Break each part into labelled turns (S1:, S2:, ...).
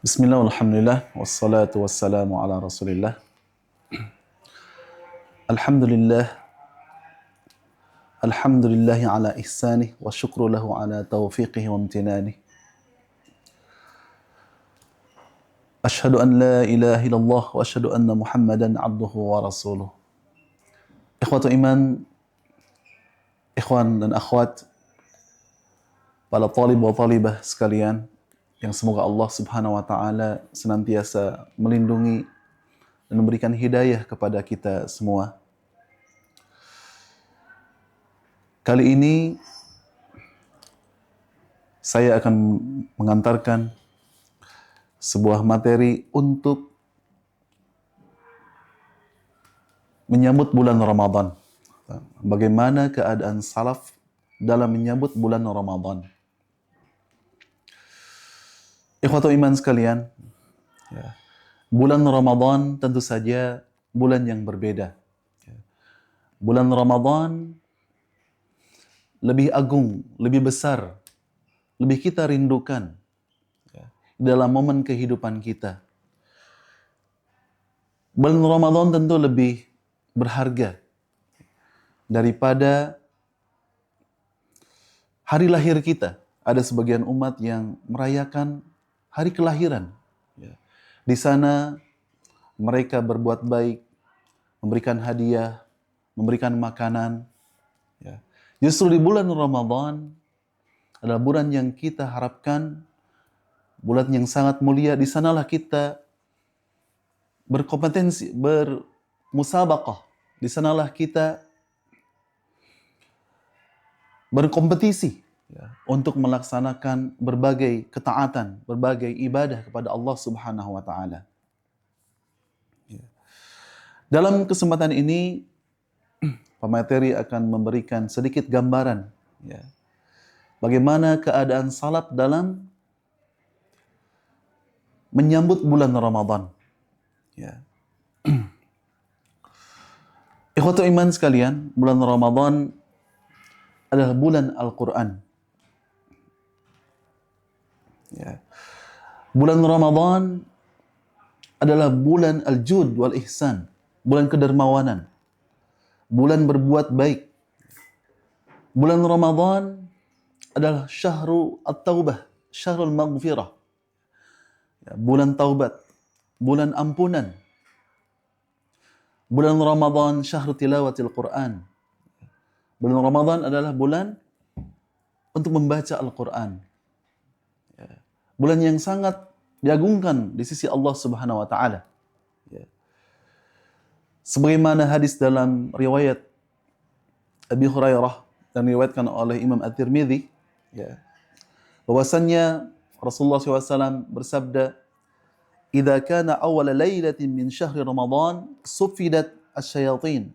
S1: Bismillah, alhamdulillah, wassalatu wassalamu ala rasulillah. Alhamdulillah, alhamdulillahi ala ihsanih, wa syukru lahu ala taufiqihi wa amtinanih. Ashhadu an la ilaha illallah wa ashhadu anna muhammadan abduhu wa rasuluh. Ikhwatu iman, ikhwan dan akhwat, para talib wa talibah sekalian, yang semoga Allah subhanahu wa ta'ala senantiasa melindungi dan memberikan hidayah kepada kita semua. Kali ini saya akan mengantarkan sebuah materi untuk menyambut bulan Ramadan. Bagaimana keadaan salaf dalam menyambut bulan Ramadan. Ikhwatu iman sekalian, bulan Ramadan tentu saja bulan yang berbeda. Bulan Ramadan lebih agung, lebih besar, lebih kita rindukan dalam momen kehidupan kita. Bulan Ramadan tentu lebih berharga daripada hari lahir kita. Ada sebagian umat yang merayakan hari kelahiran. Di sana mereka berbuat baik, memberikan hadiah, memberikan makanan. Justru di bulan Ramadan adalah bulan yang kita harapkan, bulan yang sangat mulia. Di sanalah kita berkompetensi, bermusabaqah. Di sanalah kita berkompetisi untuk melaksanakan berbagai ketaatan, berbagai ibadah kepada Allah Subhanahu wa taala. Dalam kesempatan ini pemateri akan memberikan sedikit gambaran bagaimana keadaan salaf dalam menyambut bulan Ramadan. Ikhwatu iman sekalian, bulan Ramadan adalah bulan Al-Quran. Bulan Ramadan adalah bulan al-jud wal ihsan, bulan kedermawanan, bulan berbuat baik. Bulan Ramadan adalah syahru at-taubah, syahrul maghfirah, bulan taubat, bulan ampunan. Bulan Ramadan syahru tilawatil Quran. Bulan Ramadan adalah bulan untuk membaca Al-Quran. Bulan yang sangat diagungkan di sisi Allah Subhanahu wa taala. Sebagaimana hadis dalam riwayat Abi Hurairah dan diriwayatkan oleh Imam At-Tirmidzi, bahwasannya Rasulullah SAW bersabda, "Idza kana awwal lailatin min syahri Ramadan, sufidat asyayatin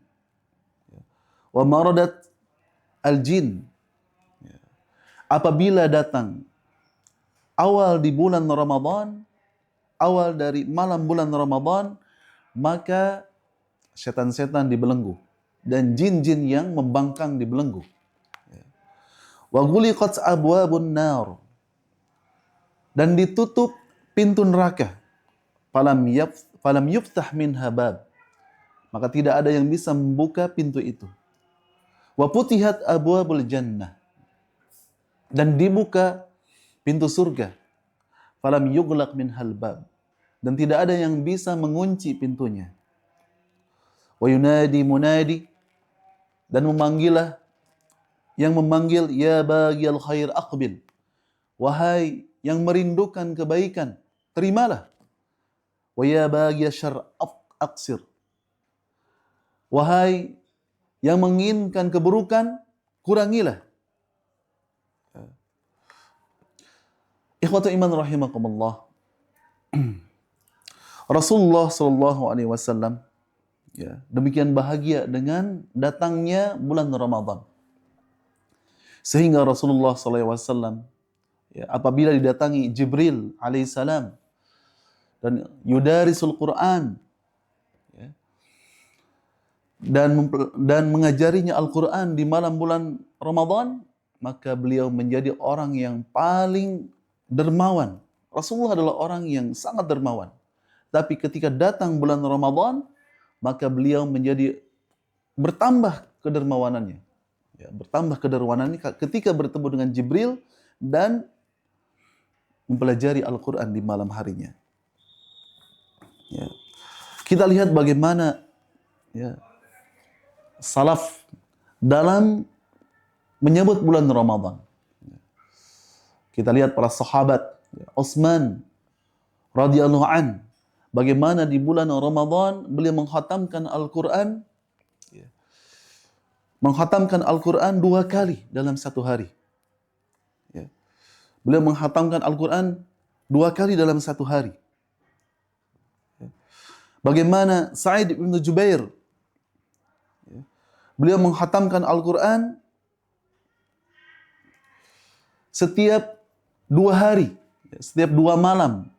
S1: wa maradat al-jin." Apabila datang awal di bulan Ramadan, awal dari malam bulan Ramadan, maka setan-setan dibelenggu dan jin-jin yang membangkang dibelenggu. Wa ghuliqat abwabun nar, dan ditutup pintu neraka. Falam yuftah minha bab, maka tidak ada yang bisa membuka pintu itu. Wa putihat abwabul jannah, dan dibuka pintu surga. Falam yughlaq minhal bab, dan tidak ada yang bisa mengunci pintunya. Wa yunadi munadi, dan memanggilah yang memanggil, ya baghiyal khair aqbil, wahai yang merindukan kebaikan, terimalah. Wa ya baghiyal syarr aqsir, wahai yang menginginkan keburukan, kurangilah. Ikhwatu iman rahimakumullah. Rasulullah sallallahu alaihi wasallam demikian bahagia dengan datangnya bulan Ramadan. Sehingga Rasulullah sallallahu alaihi wasallam apabila didatangi Jibril alaihissalam dan yudarisul Quran dan mengajarinya Al-Quran di malam bulan Ramadan, maka beliau menjadi orang yang paling dermawan, Rasulullah adalah orang yang sangat dermawan. Tapi ketika datang bulan Ramadan, maka beliau menjadi bertambah kedermawanannya. Ya, bertambah kedermawanannya ketika bertemu dengan Jibril dan mempelajari Al-Quran di malam harinya. Ya. Kita lihat bagaimana ya, salaf dalam menyebut bulan Ramadan. Kita lihat para sahabat, Utsman radhiyallahu an, bagaimana di bulan Ramadan beliau menghatamkan Al-Quran, menghatamkan Al-Quran 2 kali dalam 1 hari. Ya. Beliau menghatamkan Al-Quran 2 kali dalam 1 hari. Ya. Bagaimana Sa'id bin Jubair, ya, beliau menghatamkan Al-Quran setiap 2 hari, setiap 2 malam.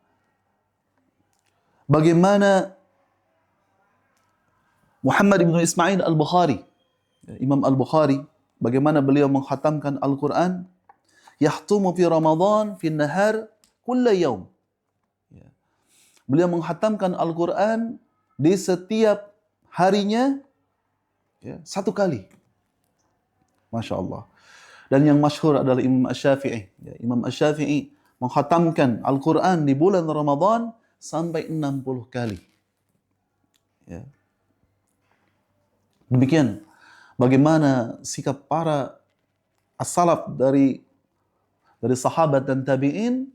S1: Bagaimana Muhammad bin Ismail Al-Bukhari, Imam Al-Bukhari, bagaimana beliau menghatamkan Al-Quran, yahtumu fi Ramadan fi nahar kulla yaum. Beliau menghatamkan Al-Quran di setiap harinya 1 kali. Masya Allah. Dan yang masyhur adalah Imam Asy-Syafi'i. Imam Asy-Syafi'i menghatamkan Al-Quran di bulan Ramadan sampai 60 kali. Ya. Demikian bagaimana sikap para as-salaf dari sahabat dan tabi'in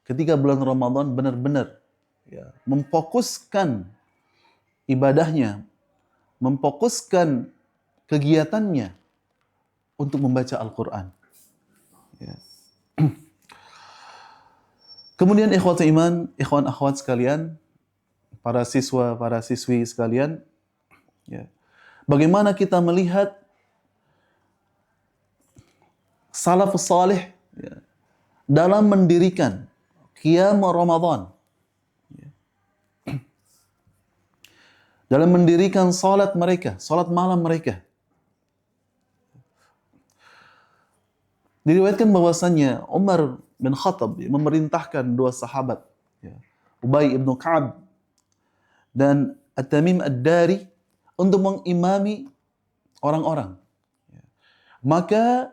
S1: ketika bulan Ramadan benar-benar memfokuskan ibadahnya, memfokuskan kegiatannya untuk membaca Al-Quran. Ya. Kemudian ikhwat iman, ikhwan akhwat sekalian, para siswa, para siswi sekalian, ya, bagaimana kita melihat salafus salih dalam mendirikan qiyam Ramadan, dalam mendirikan salat mereka, salat malam mereka. Diriwayatkan bahwasannya Umar bin Khattab memerintahkan 2 sahabat, Ubay ibn Ka'ab dan At-Tamim Ad-Dari, untuk mengimami orang-orang. Maka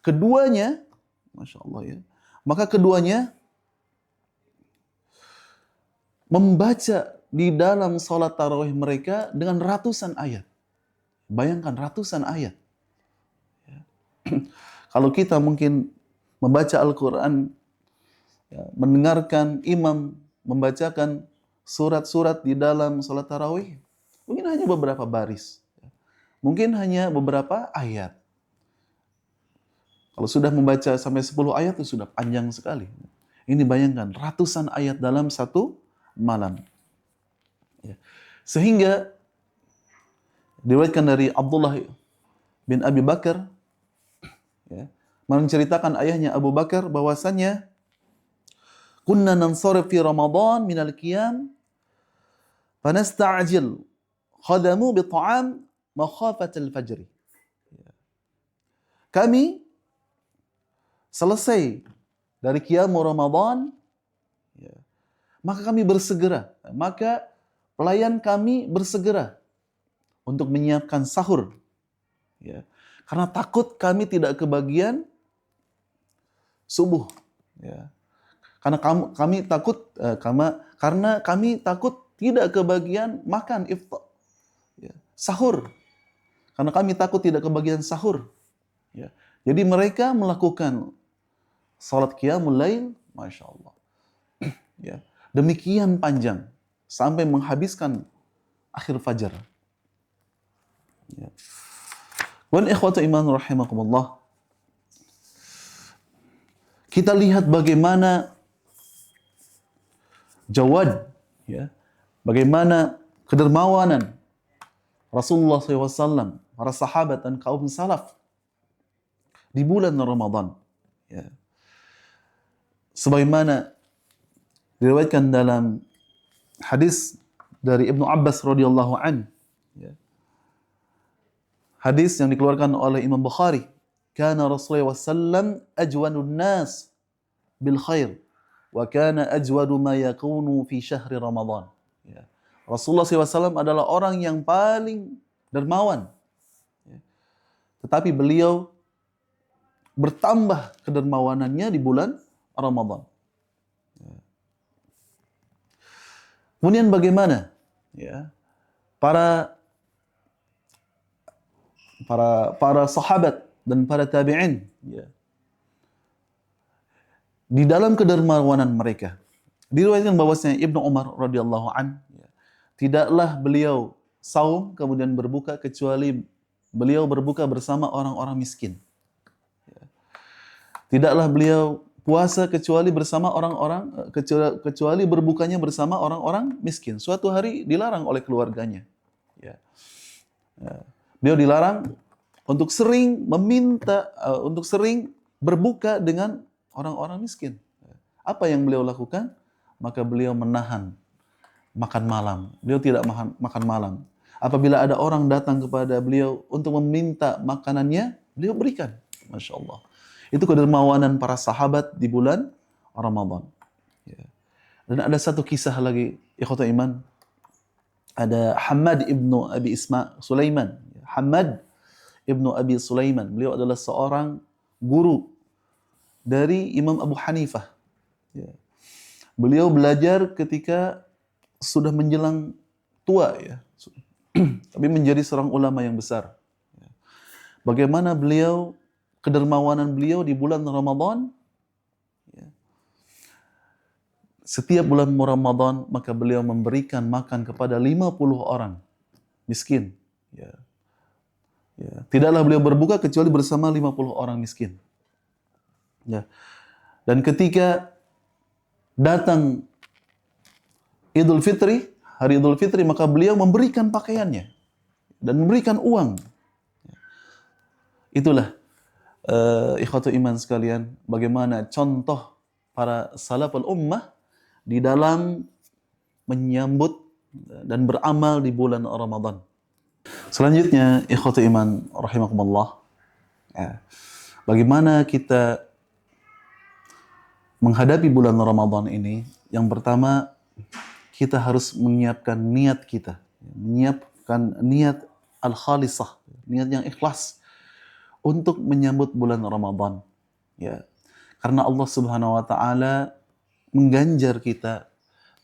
S1: keduanya, Masya Allah ya, maka keduanya membaca di dalam salat tarawih mereka dengan ratusan ayat. Bayangkan ratusan ayat. Kalau kita mungkin membaca Al-Quran, mendengarkan imam membacakan surat-surat di dalam salat tarawih, mungkin hanya beberapa baris. Mungkin hanya beberapa ayat. Kalau sudah membaca sampai 10 ayat itu sudah panjang sekali. Ini bayangkan ratusan ayat dalam 1 malam. Sehingga diriwayatkan dari Abdullah bin Abi Bakar, menceritakan ayahnya Abu Bakar bahwasannya kunna nansarif fi Ramadan minal qiyam fanasta'jil khadamu bi ta'am makhafatal fajr. Kami selesai dari qiyam Ramadan, maka kami bersegera, maka pelayan kami bersegera untuk menyiapkan sahur, karena takut kami tidak kebagian subuh, karena kami takut karena kami takut tidak kebagian makan iftar, sahur, karena kami takut tidak kebagian sahur. Jadi mereka melakukan salat qiyamul lail, Masya Allah, demikian panjang sampai menghabiskan akhir fajar. Wan ikhwatu iman rahimakumullah, kita lihat bagaimana jawad, bagaimana kedermawanan Rasulullah SAW, para sahabat dan kaum salaf di bulan Ramadan. Sebagaimana diriwayatkan dalam hadis dari Ibnu Abbas radhiyallahu an, hadis yang dikeluarkan oleh Imam Bukhari, kana Rasulullah SAW ajwanun nas bil khair wa kana ajwadu ma yakunu fi syahri Ramadan. Ya. Rasulullah SAW adalah orang yang paling dermawan. Ya. Tetapi beliau bertambah kedermawanannya di bulan Ramadan. Ya. Kemudian bagaimana? Ya. Para sahabat dan para tabi'in, ya, di dalam kedermawanan mereka diriwayatkan bahwasanya Ibnu Umar radhiyallahu an, ya, tidaklah beliau saum kemudian berbuka kecuali beliau berbuka bersama orang-orang miskin. Ya. Tidaklah beliau puasa kecuali bersama orang-orang kecuali berbukanya bersama orang-orang miskin. Suatu hari dilarang oleh keluarganya. Ya. Ya. Beliau dilarang untuk sering untuk sering berbuka dengan orang-orang miskin. Apa yang beliau lakukan? Maka beliau menahan makan malam. Beliau tidak makan malam. Apabila ada orang datang kepada beliau untuk meminta makanannya, beliau berikan. Masya Allah. Itu kedermawanan para sahabat di bulan Ramadan. Ya. Dan ada satu kisah lagi, ikhwatul iman. Ada Hammad ibnu Abi Sulaiman. Hammad ibnu Abi Sulaiman. Beliau adalah seorang guru dari Imam Abu Hanifah. Ya. Beliau belajar ketika sudah menjelang tua, ya, tapi menjadi seorang ulama yang besar. Ya. Bagaimana beliau, kedermawanan beliau di bulan Ramadan. Ya. Setiap bulan Ramadan maka beliau memberikan makan kepada 50 orang miskin. Ya. Ya. Tidaklah beliau berbuka kecuali bersama 50 orang miskin. Ya. Dan ketika datang Idul Fitri, hari Idul Fitri, maka beliau memberikan pakaiannya dan memberikan uang. Itulah ikhwatul iman sekalian, bagaimana contoh para salaful ummah di dalam menyambut dan beramal di bulan Ramadan. Selanjutnya, ikhwatul iman rahimakumullah, ya, bagaimana kita menghadapi bulan Ramadan ini? Yang pertama, kita harus menyiapkan niat kita. Menyiapkan niat al-khalisah, niat yang ikhlas untuk menyambut bulan Ramadan. Ya. Karena Allah Subhanahu wa taala mengganjar kita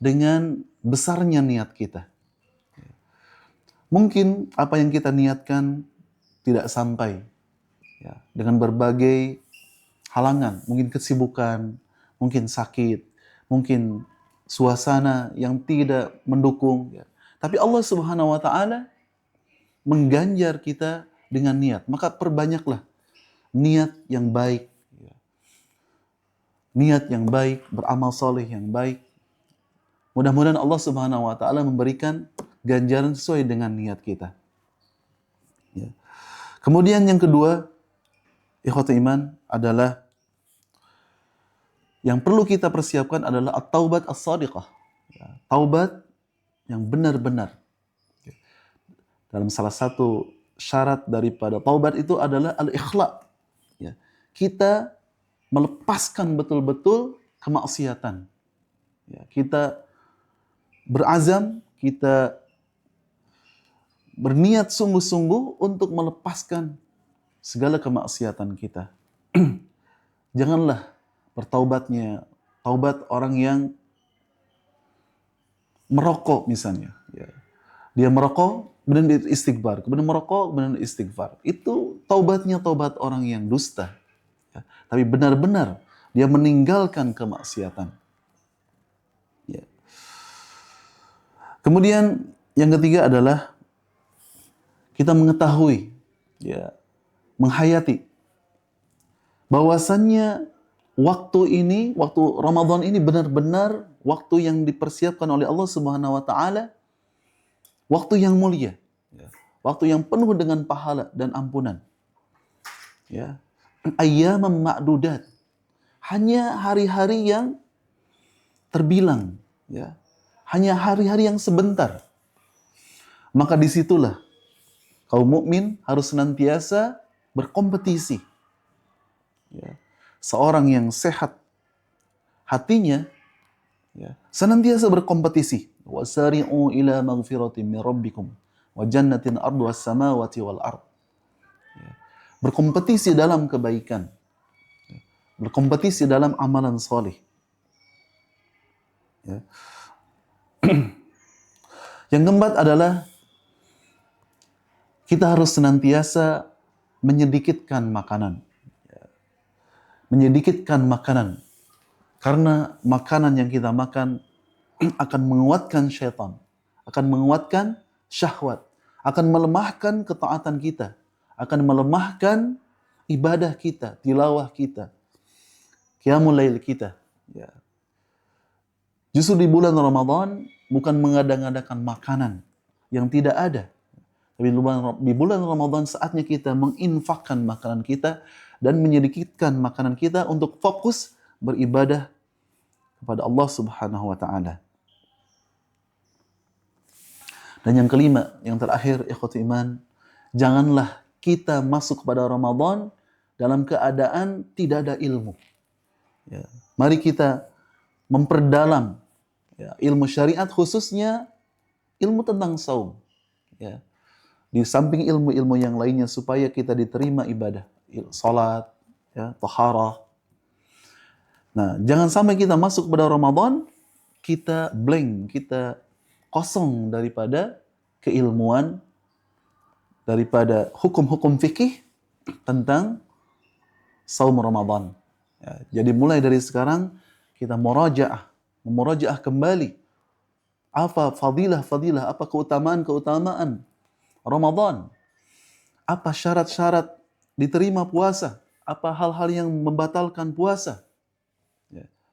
S1: dengan besarnya niat kita. Mungkin apa yang kita niatkan tidak sampai, ya, dengan berbagai halangan, mungkin kesibukan, mungkin sakit, mungkin suasana yang tidak mendukung. Ya. Tapi Allah Subhanahu wa taala mengganjar kita dengan niat. Maka perbanyaklah niat yang baik. Ya. Niat yang baik, beramal soleh yang baik. Mudah-mudahan Allah Subhanahu wa taala memberikan ganjaran sesuai dengan niat kita. Ya. Kemudian yang kedua, ikhwatul iman, adalah yang perlu kita persiapkan adalah at-taubat as-sadiqah. Ya, taubat yang benar-benar. Ya. Dalam salah satu syarat daripada taubat itu adalah al-ikhla. Ya. Kita melepaskan betul-betul kemaksiatan. Ya. Kita berazam, kita berniat sungguh-sungguh untuk melepaskan segala kemaksiatan kita. Janganlah bertaubatnya taubat orang yang merokok misalnya. Ya. Dia merokok, kemudian istighfar, kemudian merokok, kemudian istighfar. Itu taubatnya taubat orang yang dusta. Ya. Tapi benar-benar dia meninggalkan kemaksiatan. Ya. Kemudian yang ketiga adalah kita mengetahui, ya, menghayati bahwasannya waktu Ramadan ini benar-benar waktu yang dipersiapkan oleh Allah Subhanahu wa taala, waktu yang mulia, ya, waktu yang penuh dengan pahala dan ampunan. Ya. Ayyamam ma'dudat. Hanya hari-hari yang terbilang, ya. Hanya hari-hari yang sebentar. Maka disitulah kaum mukmin harus senantiasa berkompetisi. Ya. Seorang yang sehat hatinya senantiasa berkompetisi. Wasari'u ila maghfiratin min rabbikum wa jannatin arduha as-samawati wal ard. Berkompetisi dalam kebaikan. Berkompetisi dalam amalan soleh. Yang keempat adalah kita harus senantiasa menyedikitkan makanan. Menyedikitkan makanan. Karena makanan yang kita makan akan menguatkan syaitan, akan menguatkan syahwat, akan melemahkan ketaatan kita, akan melemahkan ibadah kita, tilawah kita, qiyamul lail kita. Justru di bulan Ramadan bukan mengada-ngadakan makanan yang tidak ada. Tapi di bulan Ramadan saatnya kita menginfakkan makanan kita dan menyedikitkan makanan kita untuk fokus beribadah kepada Allah Subhanahu wa taala. Dan yang kelima, yang terakhir, ikhwati iman, janganlah kita masuk kepada Ramadan dalam keadaan tidak ada ilmu. Mari kita memperdalam ilmu syariat, khususnya ilmu tentang saum. Di samping ilmu-ilmu yang lainnya supaya kita diterima ibadah, salat, taharah. Nah, jangan sampai kita masuk pada Ramadan kita blank, kita kosong daripada keilmuan, daripada hukum-hukum fikih tentang saum Ramadan. Jadi mulai dari sekarang kita memurajaah kembali apa fadilah-fadilah, apa keutamaan-keutamaan Ramadan, apa syarat-syarat diterima puasa, apa hal-hal yang membatalkan puasa.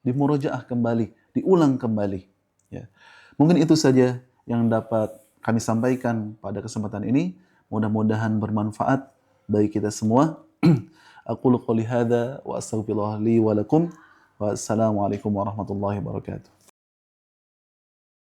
S1: Dimurajaah kembali, diulang kembali. Mungkin itu saja yang dapat kami sampaikan pada kesempatan ini. Mudah-mudahan bermanfaat bagi kita semua. Aqulu qouli hadza wa astaghfirullah li wa lakum. Wassalamualaikum warahmatullahi wabarakatuh.